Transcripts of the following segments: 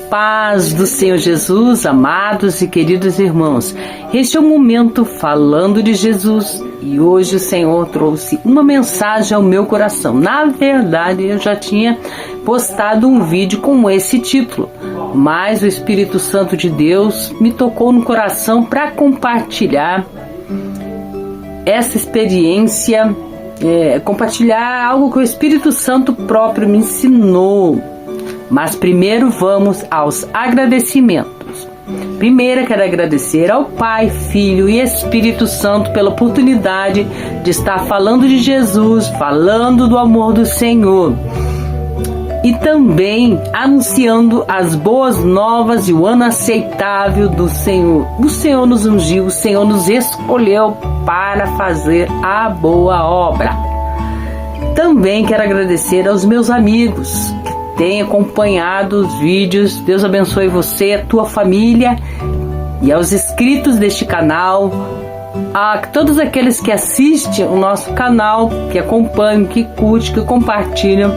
paz do Senhor Jesus, amados e queridos irmãos. Este é o momento falando de Jesus e hoje o Senhor trouxe uma mensagem ao meu coração. Na verdade, eu já tinha postado um vídeo com esse título, mas o Espírito Santo de Deus me tocou no coração para compartilhar essa experiência, compartilhar algo que o Espírito Santo próprio me ensinou. Mas primeiro vamos aos agradecimentos. Primeiro quero agradecer ao Pai, Filho e Espírito Santo pela oportunidade de estar falando de Jesus, falando do amor do Senhor e também anunciando as boas novas e o ano aceitável do Senhor. O Senhor nos ungiu, o Senhor nos escolheu para fazer a boa obra. Também quero agradecer aos meus amigos tem acompanhado os vídeos. Deus abençoe você, a tua família e aos inscritos deste canal, a todos aqueles que assistem o nosso canal, que acompanham, que curtem, que compartilham,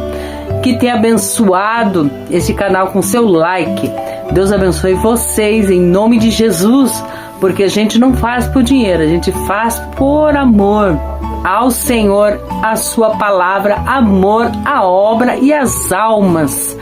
que tem abençoado esse canal com seu like. Deus abençoe vocês em nome de Jesus, porque a gente não faz por dinheiro, a gente faz por amor ao Senhor, a sua palavra, amor à obra e às almas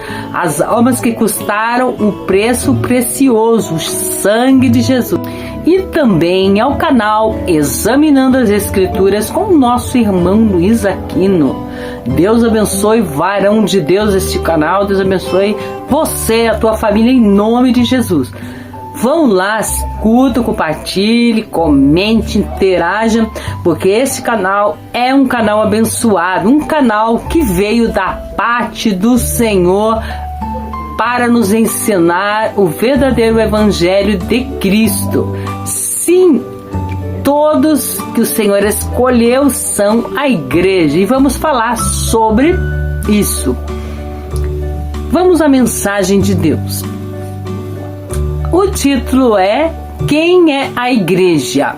que custaram o preço precioso, o sangue de Jesus. E também ao canal Examinando as Escrituras com o nosso irmão Luiz Aquino. Deus abençoe, varão de Deus, este canal. Deus abençoe você, a tua família, em nome de Jesus. Vão lá, escuta, compartilhe, comente, interaja, porque esse canal é um canal abençoado, um canal que veio da parte do Senhor para nos ensinar o verdadeiro Evangelho de Cristo. Sim, todos que o Senhor escolheu são a igreja e vamos falar sobre isso. Vamos à mensagem de Deus. O título é Quem é a Igreja?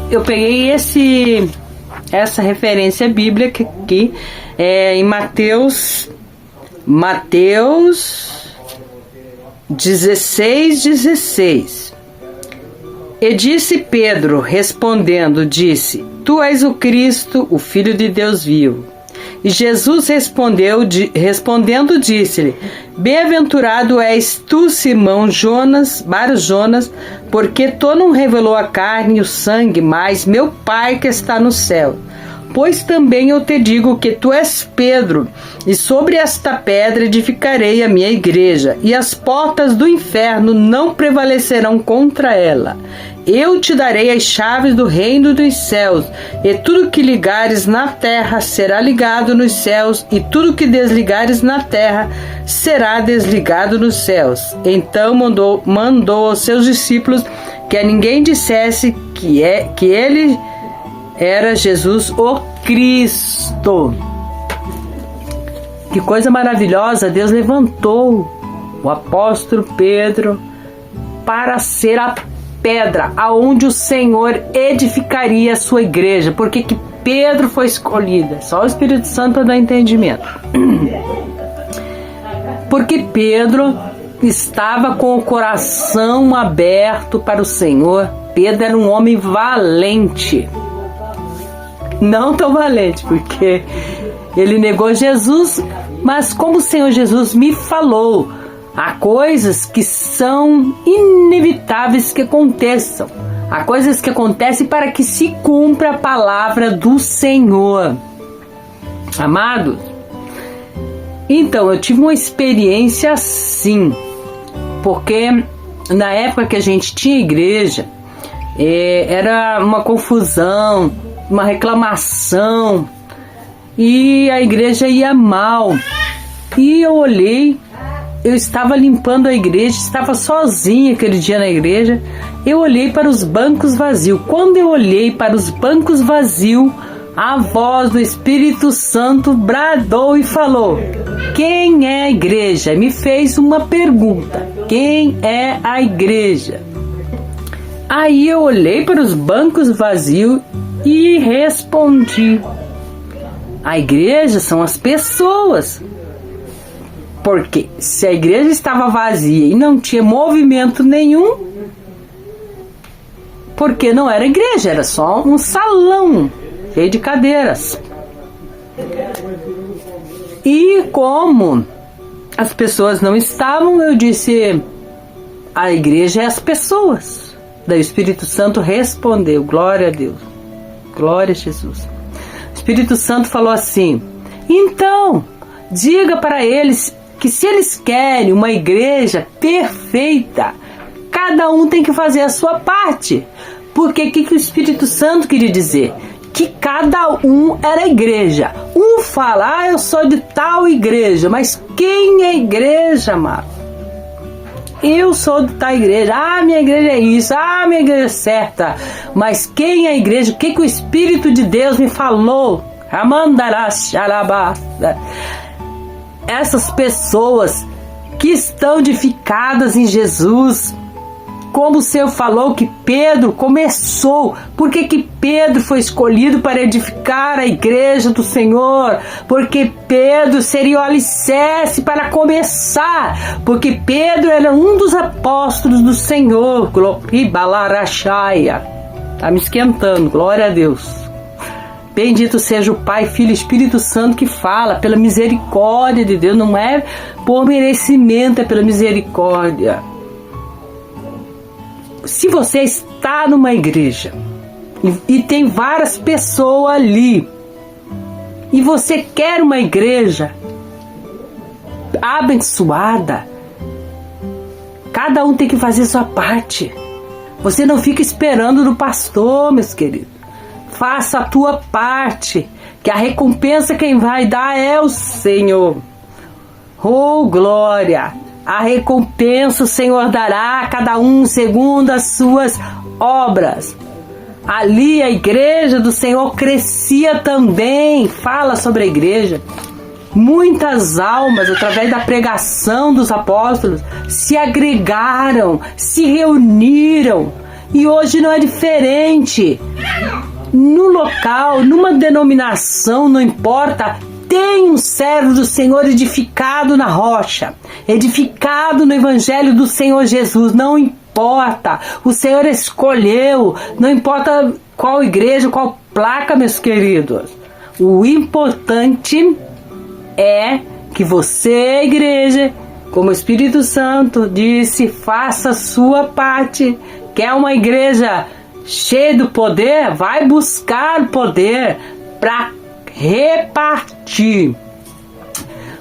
Eu peguei essa referência bíblica aqui em Mateus 16:16. E disse Pedro, respondendo, disse: Tu és o Cristo, o Filho de Deus vivo. E Jesus respondendo disse-lhe: Bem-aventurado és tu, Simão Bar Jonas, porque tu não revelou a carne e o sangue, mas meu Pai que está no céu. Pois também eu te digo que tu és Pedro, e sobre esta pedra edificarei a minha igreja, e as portas do inferno não prevalecerão contra ela. Eu te darei as chaves do reino dos céus, e tudo que ligares na terra será ligado nos céus, e tudo que desligares na terra será desligado nos céus. Então mandou aos seus discípulos que a ninguém dissesse que ele era Jesus o Cristo. Que coisa maravilhosa! Deus levantou o apóstolo Pedro para ser a pedra aonde o Senhor edificaria a sua igreja. Porque que Pedro foi escolhida? Só o Espírito Santo para dar entendimento. Porque Pedro estava com o coração aberto para o Senhor. Pedro era um homem valente. Não tão valente, porque ele negou Jesus, mas como o Senhor Jesus me falou, há coisas que são inevitáveis que aconteçam. Há coisas que acontecem para que se cumpra a palavra do Senhor. Amados, então eu tive uma experiência assim, porque na época que a gente tinha igreja, era uma confusão, uma reclamação, e a igreja ia mal. E eu olhei, eu estava limpando a igreja, estava sozinha aquele dia na igreja, eu olhei para os bancos vazios. Quando eu olhei para os bancos vazios, a voz do Espírito Santo bradou e falou: quem é a igreja? Me fez uma pergunta: quem é a igreja? Aí eu olhei para os bancos vazios e respondi: a igreja são as pessoas. Porque se a igreja estava vazia e não tinha movimento nenhum, porque não era igreja, era só um salão cheio de cadeiras. E como as pessoas não estavam, eu disse, a igreja é as pessoas. Daí o Espírito Santo respondeu, glória a Deus, glória a Jesus. O Espírito Santo falou assim, então, diga para eles que se eles querem uma igreja perfeita, cada um tem que fazer a sua parte. Porque o que o Espírito Santo queria dizer? Que cada um era igreja. Um fala, eu sou de tal igreja, mas quem é igreja, amado? Eu sou de tal igreja, minha igreja é isso, minha igreja é certa. Mas quem é a igreja? O que o Espírito de Deus me falou? Essas pessoas que estão edificadas em Jesus, como o Senhor falou que Pedro começou, por que Pedro foi escolhido para edificar a igreja do Senhor? Porque Pedro seria o alicerce para começar, porque Pedro era um dos apóstolos do Senhor. Está me esquentando, glória a Deus. Bendito seja o Pai, Filho e Espírito Santo que fala pela misericórdia de Deus, não é por merecimento, é pela misericórdia. Se você está numa igreja e tem várias pessoas ali, e você quer uma igreja abençoada, cada um tem que fazer sua parte. Você não fica esperando do pastor, meus queridos. Faça a tua parte, que a recompensa quem vai dar é o Senhor. Oh, glória! A recompensa o Senhor dará a cada um segundo as suas obras. Ali a igreja do Senhor crescia também. Fala sobre a igreja. Muitas almas, através da pregação dos apóstolos, se agregaram, se reuniram. E hoje não é diferente. No local, numa denominação, não importa, tem um servo do Senhor edificado na rocha, edificado no Evangelho do Senhor Jesus, não importa, o Senhor escolheu, não importa qual igreja, qual placa, meus queridos, o importante é que você, igreja, como o Espírito Santo disse, faça a sua parte. Quer uma igreja cheia do poder? Vai buscar poder para repartir.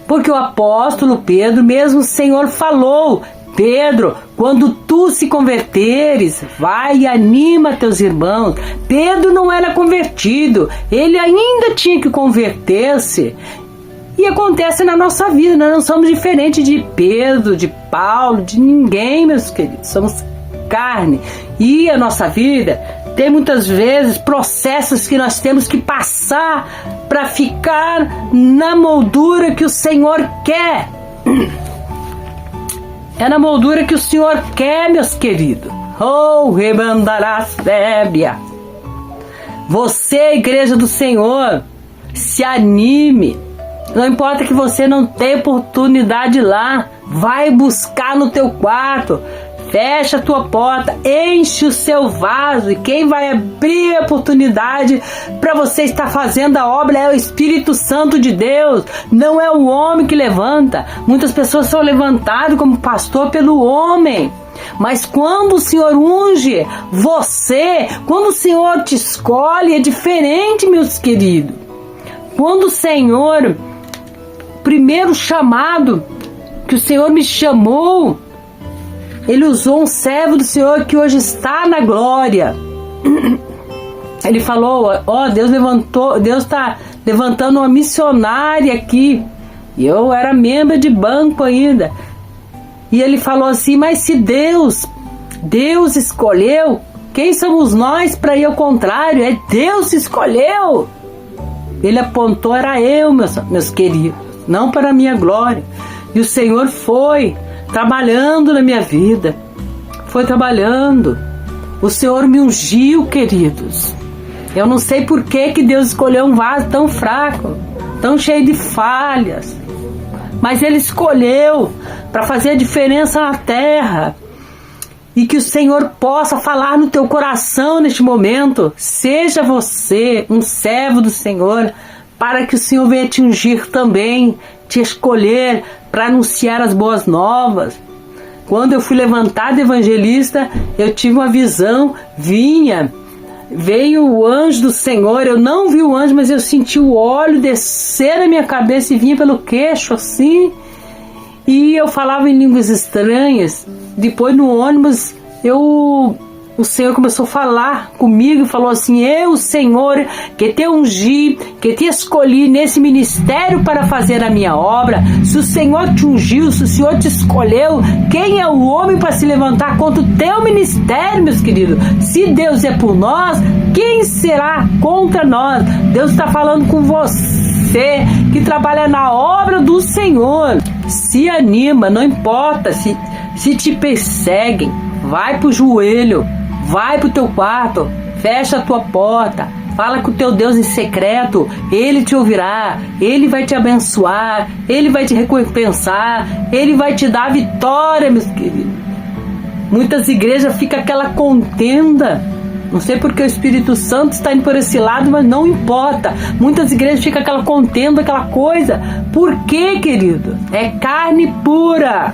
Porque o apóstolo Pedro, mesmo o Senhor falou, Pedro, quando tu se converteres, vai e anima teus irmãos. Pedro não era convertido, ele ainda tinha que converter-se. E acontece na nossa vida, nós não somos diferentes de Pedro, de Paulo, de ninguém, meus queridos. Somos carne. E a nossa vida tem muitas vezes processos que nós temos que passar para ficar na moldura que o Senhor quer. É na moldura que o Senhor quer, meus queridos. Oh, rebandará sébia. Você, igreja do Senhor, se anime. Não importa que você não tenha oportunidade lá, vai buscar no teu quarto, fecha a tua porta, enche o seu vaso, e quem vai abrir a oportunidade para você estar fazendo a obra é o Espírito Santo de Deus, não é o homem que levanta. Muitas pessoas são levantadas como pastor pelo homem, mas quando o Senhor unge você, quando o Senhor te escolhe, é diferente, meus queridos. Quando o Senhor, primeiro chamado que o Senhor me chamou, Ele usou um servo do Senhor que hoje está na glória. Ele falou, Deus está levantando uma missionária aqui. E eu era membro de banco ainda. E ele falou assim, mas se Deus escolheu, quem somos nós para ir ao contrário? É Deus que escolheu. Ele apontou, era eu, meus queridos, não para a minha glória. E o Senhor foi trabalhando na minha vida, foi trabalhando. O Senhor me ungiu, queridos. Eu não sei por que Deus escolheu um vaso tão fraco, tão cheio de falhas, mas Ele escolheu para fazer a diferença na terra. E que o Senhor possa falar no teu coração neste momento. Seja você um servo do Senhor, para que o Senhor venha te ungir também, te escolher para anunciar as boas novas. Quando eu fui levantada evangelista, eu tive uma visão, veio o anjo do Senhor, eu não vi o anjo, mas eu senti o óleo descer na minha cabeça e vinha pelo queixo assim, e eu falava em línguas estranhas. Depois no ônibus, o Senhor começou a falar comigo e falou assim: eu, Senhor, que te ungi, que te escolhi nesse ministério para fazer a minha obra. Se o Senhor te ungiu, se o Senhor te escolheu, quem é o homem para se levantar contra o teu ministério, meus queridos? Se Deus é por nós, quem será contra nós? Deus está falando com você que trabalha na obra do Senhor. Se anima, não importa se te perseguem, vai pro joelho, vai pro teu quarto, fecha a tua porta, fala com o teu Deus em secreto, Ele te ouvirá, Ele vai te abençoar, Ele vai te recompensar, Ele vai te dar vitória, meus queridos. Muitas igrejas fica aquela contenda, não sei porque o Espírito Santo está indo por esse lado, mas não importa. Muitas igrejas ficam aquela contenda, aquela coisa. Por quê, querido? É carne pura.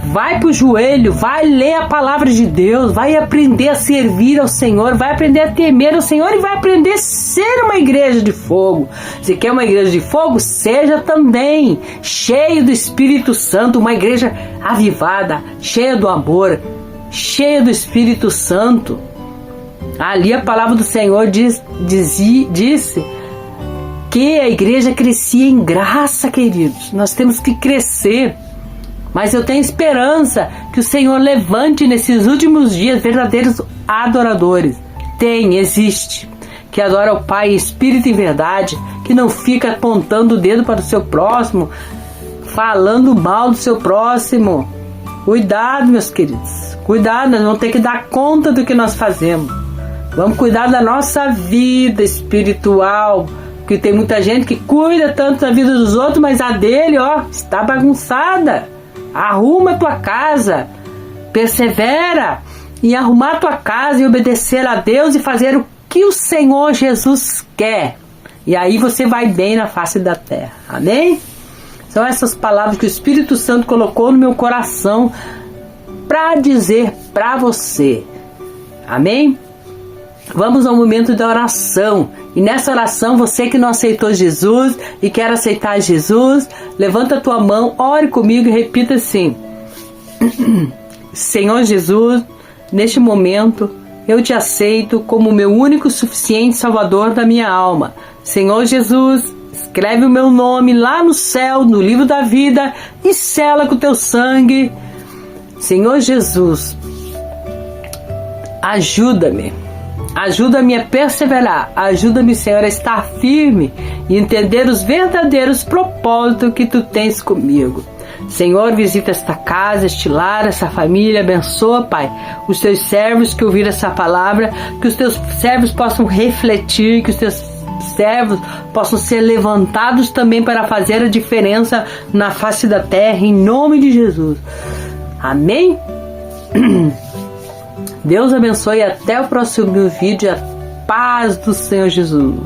Vai pro joelho, vai ler a palavra de Deus, vai aprender a servir ao Senhor, vai aprender a temer ao Senhor e vai aprender a ser uma igreja de fogo. Se quer uma igreja de fogo, seja também cheio do Espírito Santo, uma igreja avivada, cheia do amor, cheia do Espírito Santo. Ali a palavra do Senhor disse que a igreja crescia em graça, queridos. Nós temos que crescer. Mas eu tenho esperança que o Senhor levante nesses últimos dias verdadeiros adoradores. Existe. Que adora o Pai em espírito e verdade. Que não fica apontando o dedo para o seu próximo, falando mal do seu próximo. Cuidado, meus queridos. Cuidado, nós vamos ter que dar conta do que nós fazemos. Vamos cuidar da nossa vida espiritual. Porque tem muita gente que cuida tanto da vida dos outros, mas a dele, está bagunçada. Arruma a tua casa, persevera em arrumar a tua casa e obedecer a Deus e fazer o que o Senhor Jesus quer. E aí você vai bem na face da terra. Amém? São essas palavras que o Espírito Santo colocou no meu coração para dizer para você. Amém? Vamos ao momento da oração. E nessa oração, você que não aceitou Jesus e quer aceitar Jesus, levanta a tua mão, ore comigo e repita assim: Senhor Jesus, neste momento eu te aceito como meu único e suficiente Salvador da minha alma. Senhor Jesus, escreve o meu nome lá no céu, no livro da vida, e sela com o teu sangue. Senhor Jesus, ajuda-me a perseverar, ajuda-me, Senhor, a estar firme e entender os verdadeiros propósitos que Tu tens comigo. Senhor, visita esta casa, este lar, essa família, abençoa, Pai, os Teus servos que ouviram essa palavra, que os Teus servos possam refletir, que os Teus servos possam ser levantados também para fazer a diferença na face da terra, em nome de Jesus. Amém? Deus abençoe e até o próximo vídeo. A paz do Senhor Jesus.